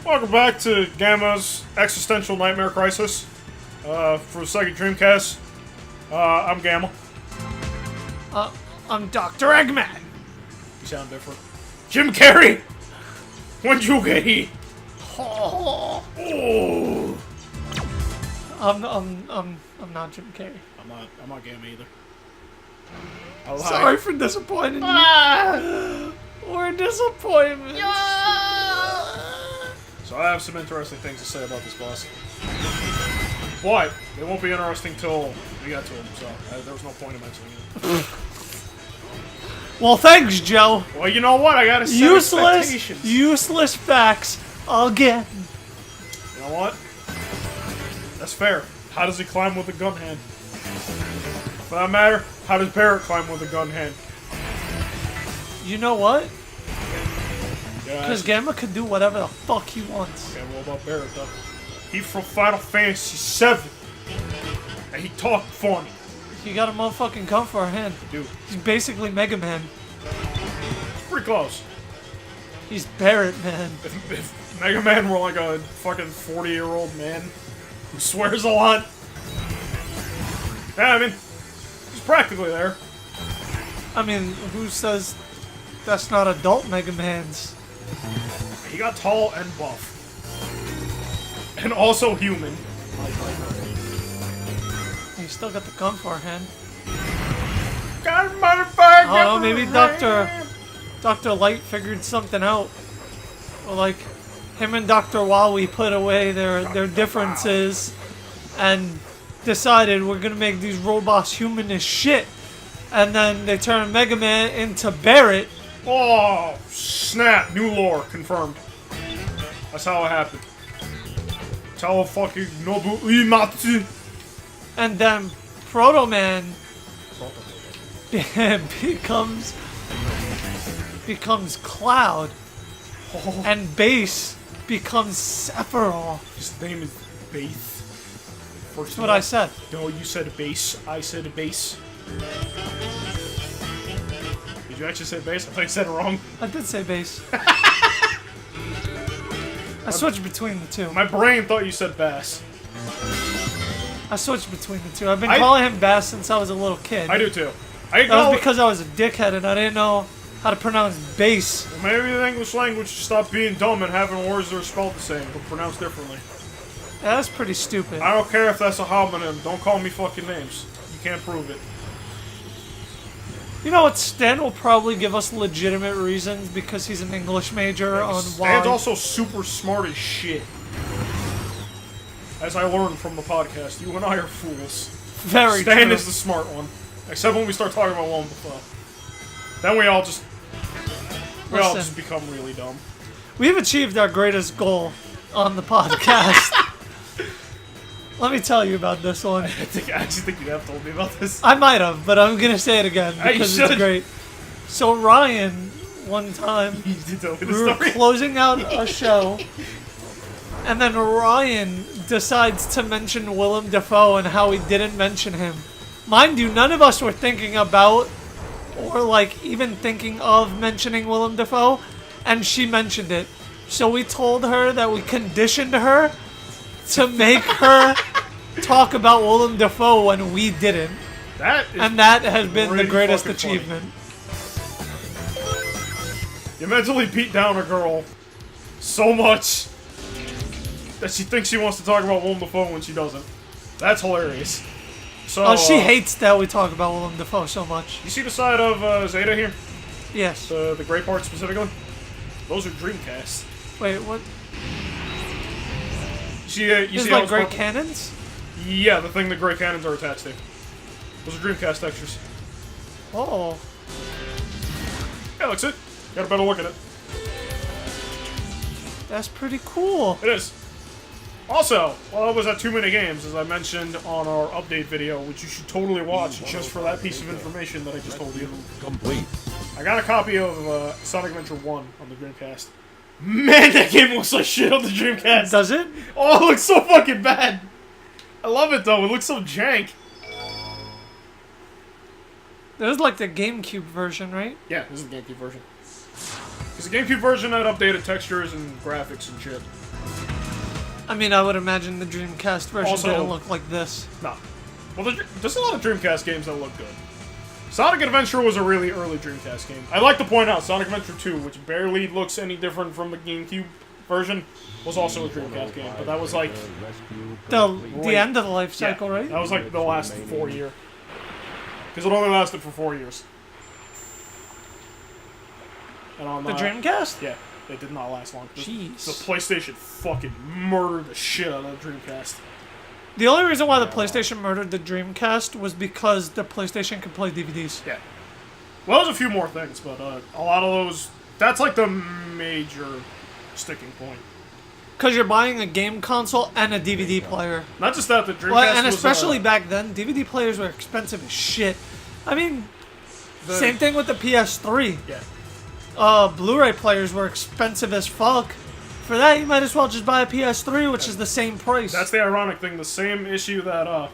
Welcome back to Gamma's Existential Nightmare Crisis for the second Dreamcast. I'm Gamma. I'm Dr. Eggman. You sound different. Jim Carrey! When'd you get here? Oh. Oh. I'm not Jim Carrey. I'm not Gamma either. Sorry for disappointing you. We're disappointments. So I have some interesting things to say about this boss. But it won't be interesting till we get to him, so there was no point in mentioning it. Well, thanks, Joe. Well, you know what? I gotta set expectations. Useless facts again. You know what? That's fair. How does he climb with a gun hand? For that matter, how does Barrett climb with a gun hand? You know what? Yeah, Because Gamma could do whatever the fuck he wants. Okay, what about Barrett, though? He's from Final Fantasy VII. And he talked funny. You got a motherfucking gun for a hand. Dude, He's basically Mega Man. pretty close. He's Barrett, man. If Mega Man were like a fucking 40-year-old man who swears a lot. Yeah, I mean, he's practically there. I mean, who says that's not adult Mega Man's? He got tall and buff. And also human. He still got the gun for a hand. God, motherfucker! Oh, maybe Dr. Light figured something out. Or like, him and Dr. Wowie put away their differences and decided we're gonna make these robots human as shit. And then they turned Mega Man into Barrett. Oh, snap. New lore confirmed. That's how it happened. That's how fucking Nobu Uematsu. And then Proto Man becomes Cloud. Oh, And Bass becomes Sephiroth. his name is Bass. That's what I said. No, you said bass. I said bass. Did you actually say bass? I thought you said it wrong. I did say Bass. I switched between the two. My brain thought you said bass. I switched between the two. I've been calling him Bass since I was a little kid. I do too. That was because I was a dickhead and I didn't know how to pronounce bass. Maybe the English language should stop being dumb and having words that are spelled the same but pronounced differently. Yeah, that's pretty stupid. I don't care if that's a homonym. Don't call me fucking names. You can't prove it. You know what? Stan will probably give us legitimate reasons because he's an English major on why. Stan's also super smart as shit. As I learned from the podcast, you and I are fools. Very Stan true. is the smart one. Except when we start talking about Willem Dafoe. Then we all just become really dumb. We've achieved our greatest goal on the podcast. Let me tell you about this one. I actually think you'd have told me about this. I might have, but I'm gonna say it again You because it's should. great. So Ryan, one time, You did tell me the we were story. closing out a show, and then Ryan decides to mention Willem Dafoe and how we didn't mention him. Mind you, none of us were thinking about or like even thinking of mentioning Willem Dafoe, and she mentioned it. So we told her that we conditioned her to make her talk about Willem Dafoe when we didn't. And that has been the pretty greatest fucking funny. achievement. You mentally beat down a girl so much that she thinks she wants to talk about Willem Dafoe when she doesn't. That's hilarious. So, Oh, she hates that we talk about Willem Dafoe so much. You see the side of Zeta here? Yes. The gray part specifically? Those are Dreamcasts. Wait, what? You Is see like how great it's cannons? Yeah, the thing the gray cannons are attached to. Those are Dreamcast textures. Oh. Yeah, looks it. Got a better look at it. That's pretty cool. It is. Also, while I was at Too Many Games, as I mentioned on our update video, which you should totally watch just for that piece of information that I just told you. Complete. I got a copy of Sonic Adventure 1 on the Dreamcast. Man, that game looks like shit on the Dreamcast. Does it? Oh, it looks so fucking bad. I love it though. It looks so jank. There's like the GameCube version, right? Yeah, this is the GameCube version. Because the GameCube version had updated textures and graphics and shit. I mean, I would imagine the Dreamcast version Also- didn't look like this. No. Well, there's a lot of Dreamcast games that look good. Sonic Adventure was a really early Dreamcast game. I'd like to point out Sonic Adventure 2, which barely looks any different from the GameCube version, was also a Dreamcast game, but that was like... The end of the life yeah, cycle, right? that was like the last 4 year. Because it only lasted for 4 years. And on The Dreamcast? Yeah, it did not last long. Jeez. The PlayStation fucking murdered the shit out of the Dreamcast. The only reason why the PlayStation murdered the Dreamcast was because the PlayStation could play DVDs. Yeah. Well, there's a few more things, but a lot of those... That's like the major sticking point. Because you're buying a game console and a DVD player. Not just that, the Dreamcast Well, and was, especially back then, DVD players were expensive as shit. I mean, same thing with the PS3. Yeah. Blu-ray players were expensive as fuck. For that, you might as well just buy a PS3, which is the same price. That's the ironic thing. The same issue that,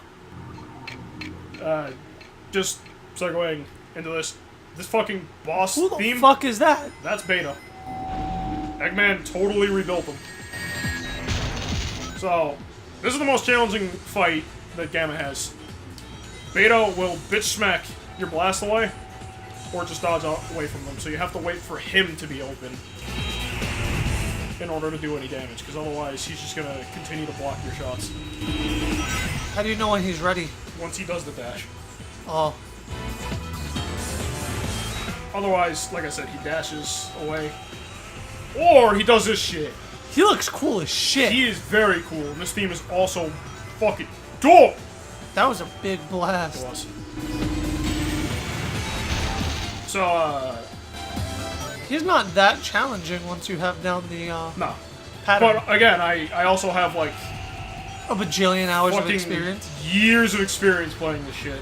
just segueing into this fucking boss Who the theme, fuck is that? that's Beta. Eggman totally rebuilt them. So, this is the most challenging fight that Gamma has. Beta will bitch smack your blast away, or just dodge away from them. So you have to wait for him to be open in order to do any damage, because otherwise he's just gonna continue to block your shots. How do you know when he's ready? Once he does the dash. Oh, Otherwise, like I said, he dashes away. Or he does this shit. he looks cool as shit. He is very cool, and this theme is also fucking dope! That was a big blast. It was. So, He's not that challenging once you have down the no. pattern. But again, I also have like A bajillion hours of fucking experience. years of experience playing this shit.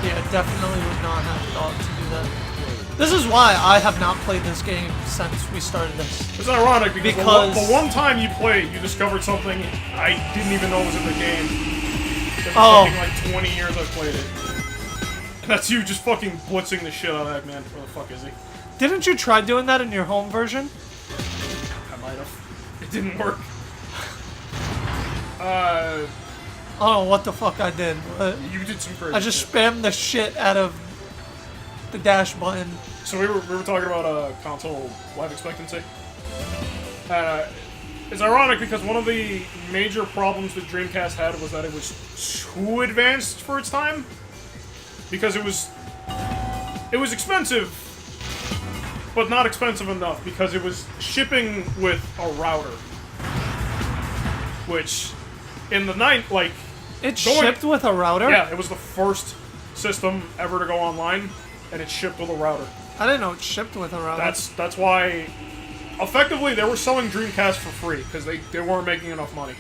Yeah, definitely would not have thought to do that. This is why I have not played this game since we started this. It's ironic because, Because- the one time you played, you discovered something I didn't even know was in the game. It was Oh. fucking like 20 years I played it. And that's you just fucking blitzing the shit out of Eggman. Where the fuck is he? Didn't you try doing that in your home version? I might have. It didn't work. I don't know what the fuck I did, but You did some crazy I just shit. spammed the shit out of the dash button. So we were talking about console life expectancy. It's ironic because one of the major problems that Dreamcast had was that it was too advanced for its time. Because it was expensive, but not expensive enough because it was shipping with a router. Which, in the night, like, It Going- shipped with a router? yeah, it was the first system ever to go online, and it shipped with a router. I didn't know it shipped with a router. That's why, effectively, they were selling Dreamcast for free because they weren't making enough money.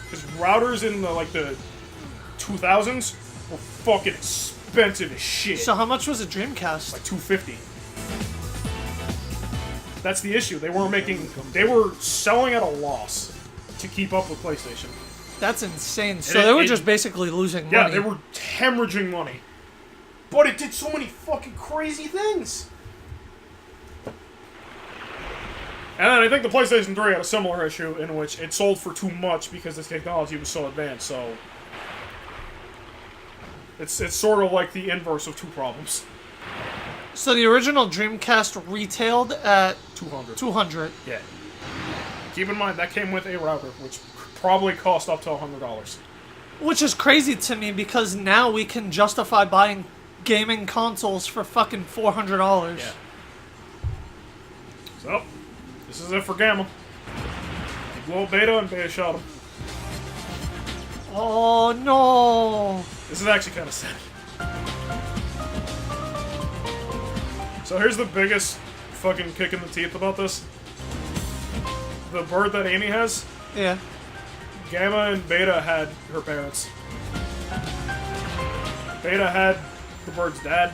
Because routers in the 2000s were fucking expensive as shit. So how much was a Dreamcast? Like $250. That's the issue. They were selling at a loss to keep up with PlayStation. That's insane. So it- they were it- just basically losing Yeah, money. they were hemorrhaging money. But it did so many fucking crazy things. And then I think the PlayStation 3 had a similar issue in which it sold for too much because the technology was so advanced, so... It's sort of like the inverse of two problems. So the original Dreamcast retailed at 200. 200. Yeah. Keep in mind, that came with a router, which probably cost up to $100. Which is crazy to me because now we can justify buying gaming consoles for fucking $400. Yeah. So, this is it for Gamma. He blew up Beta and Beta shot him. Oh no. This is actually kind of sad. So here's the biggest fucking kick in the teeth about this. The bird that Amy has, Yeah. Gamma and Beta had her parents. Beta had the bird's dad,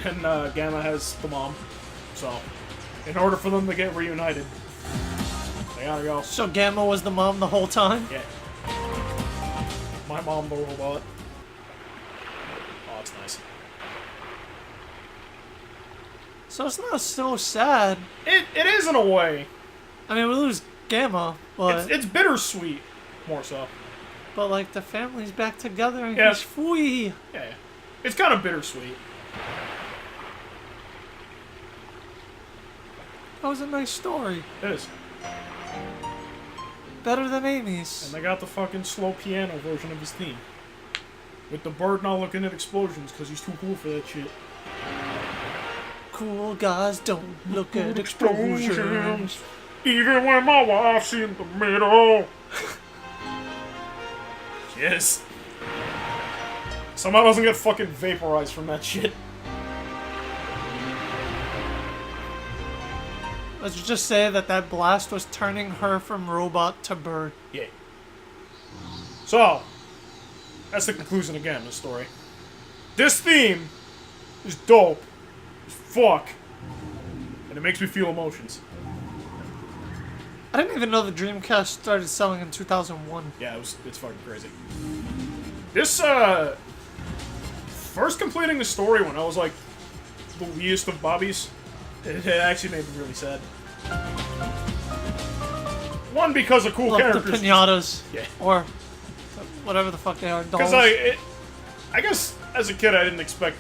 and Gamma has the mom. So, in order for them to get reunited, they gotta go. So Gamma was the mom the whole time? Yeah. My mom, the robot. Oh, it's nice. So it's not so sad. It is in a way. I mean, we lose Gamma, but It's bittersweet, more so. like the family's back together and Yeah. he's free. Yeah. It's kind of bittersweet. That was a nice story. It is. Better than Amy's. And they got the fucking slow piano version of his theme. With the bird not looking at explosions because he's too cool for that shit. Cool guys don't look at explosions. Even when my wife's in the middle. Yes. Somehow doesn't get fucking vaporized from that shit. Let's just say that blast was turning her from robot to bird. Yeah. So, that's the conclusion again of the story. This theme is dope as fuck. And it makes me feel emotions. I didn't even know the Dreamcast started selling in 2001. Yeah, it's fucking crazy. This, first completing the story when I was like the least of Bobbies, it actually made me really sad. One, because of cool Like the characters. pinatas. Yeah. Or whatever the fuck they are. Dolls. Because I guess as a kid I didn't expect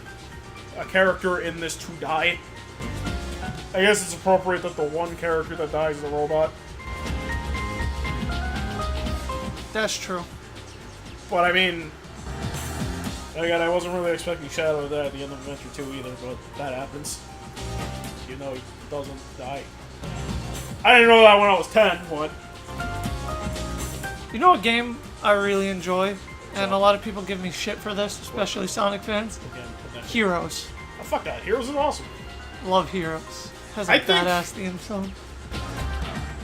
a character in this to die. I guess it's appropriate that the one character that dies is the robot. That's true. But I mean, again, I wasn't really expecting Shadow to die at the end of Adventure 2 either, but that happens. You know, he doesn't die. I didn't know that when I was 10, but... You know what game I really enjoy? And a lot of people give me shit for this, especially Sonic fans? Again, Heroes. oh, fuck that. Heroes is awesome. Love Heroes. Has a I think- badass theme song.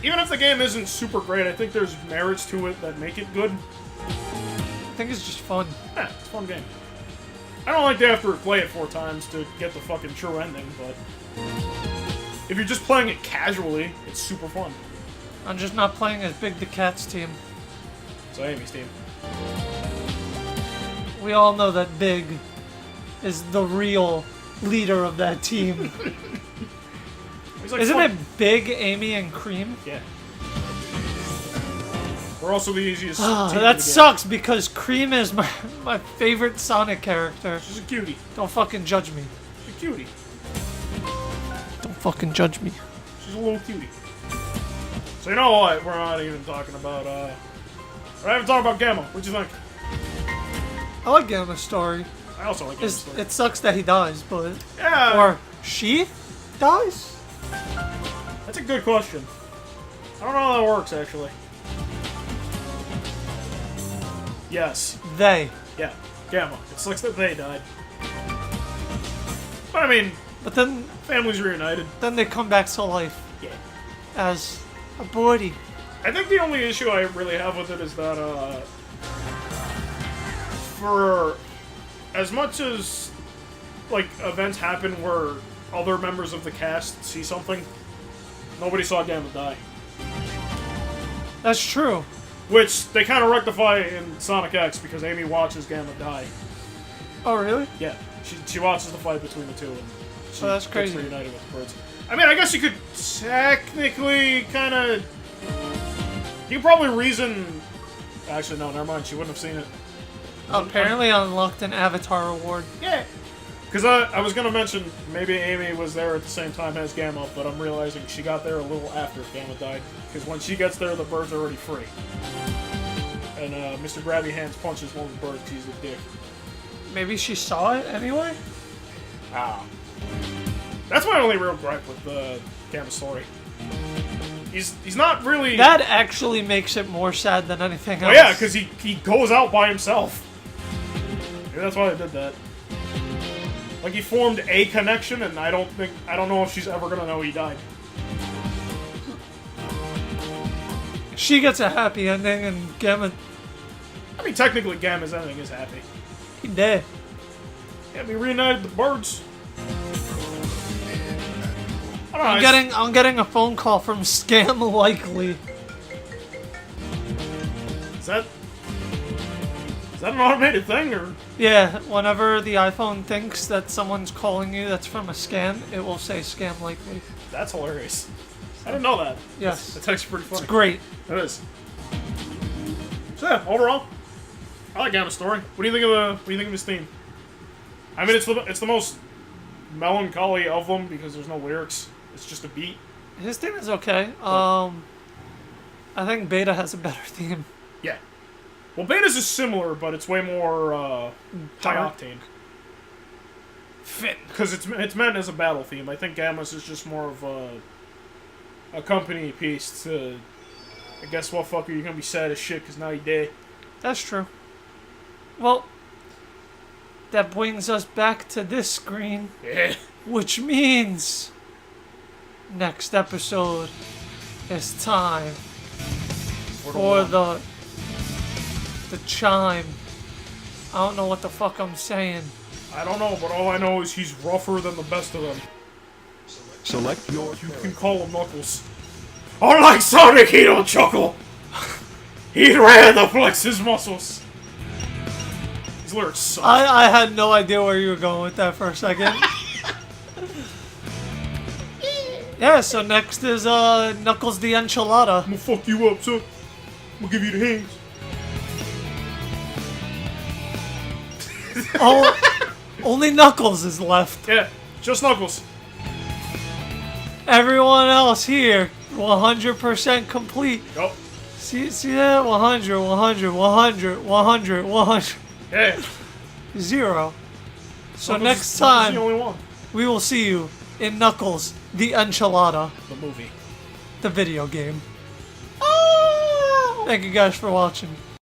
Even if the game isn't super great, I think there's merits to it that make it good. I think it's just fun. Yeah, it's a fun game. I don't like to have to replay it 4 times to get the fucking true ending, but... If you're just playing it casually, it's super fun. I'm just not playing as Big the Cat's team. So Amy's team. We all know that Big is the real leader of that team. He's like Isn't fuck- it Big, Amy, and Cream? Yeah. We're also the easiest team in the That game. sucks because Cream is my favorite Sonic character. She's a cutie. Don't fucking judge me. She's a cutie. Don't fucking judge me. She's a little cutie. So you know what? We're not even talking about, we're not even talking about Gamma. What'd you think? I like Gamma's story. I also like Gamma's story. It sucks that he dies, but... Yeah. Or she dies? That's a good question. I don't know how that works, actually. Yes. They. Yeah. Gamma. It sucks that they died. But I mean, But then families reunited. they come back to life Yeah. as a body. I think the only issue I really have with it is that, for as much as, like, events happen where other members of the cast see something, nobody saw Gamma die. That's true. Which they kind of rectify in Sonic X because Amy watches Gamma die. Oh, really? Yeah, she watches the fight between the two, and she Oh, that's gets crazy. reunited with the birds. I mean, I guess you could technically kind of... You could probably reason... Actually, no, never mind. She wouldn't have seen it. Apparently unlocked an Avatar award. Yeah. Because I was going to mention maybe Amy was there at the same time as Gamma, but I'm realizing she got there a little after Gamma died. Because when she gets there, the birds are already free. And Mr. Grabby Hands punches one of the birds because he's a dick. Maybe she saw it anyway? Ah. That's my only real gripe with the Gamma story. He's not really... That actually makes it more sad than anything else. Oh yeah, because he goes out by himself. Maybe that's why they did that. Like, he formed a connection, and I don't know if she's ever gonna know he died. She gets a happy ending and Gamma, I mean, technically, Gamma's ending is happy. he dead. Yeah, we reunited the birds. I don't know, I'm getting a phone call from Scam Likely. Is that Is that an automated thing, or? Yeah, whenever the iPhone thinks that someone's calling you that's from a scam, it will say scam likely. That's hilarious. I didn't know that. Yes. That's actually pretty funny. It's great. It is. So yeah, overall, I like Gamma Story. What do you think of this theme? I mean, it's the most melancholy of them because there's no lyrics. It's just a beat. His theme is okay. I think Beta has a better theme. Yeah. Well, Beta's is similar, but it's way more high octane. Fit. Because it's meant as a battle theme. I think Gamma's is just more of a company piece to. I guess what fucker, you're gonna be sad as shit because now you're dead. That's true. Well, that brings us back to this screen, Yeah. which means next episode is time for the chime. I don't know what the fuck I'm saying. I don't know, but all I know is he's rougher than the best of them. Select your You can call him Knuckles. Unlike Sonic, he don't chuckle. He'd rather flex his muscles. These lyrics suck. I had no idea where you were going with that for a second. Yeah, so next is Knuckles the Enchilada. I'm gonna fuck you up, son. I'm gonna give you the hands. Oh, only Knuckles is left. Yeah, just Knuckles. Everyone else here, 100% complete. Yup. See that? 100, 100, 100, 100, 100, Yeah. 0. So Knuckles next is time, the only one. we will see you in Knuckles the Enchilada, The movie. the video game. Thank you guys for watching.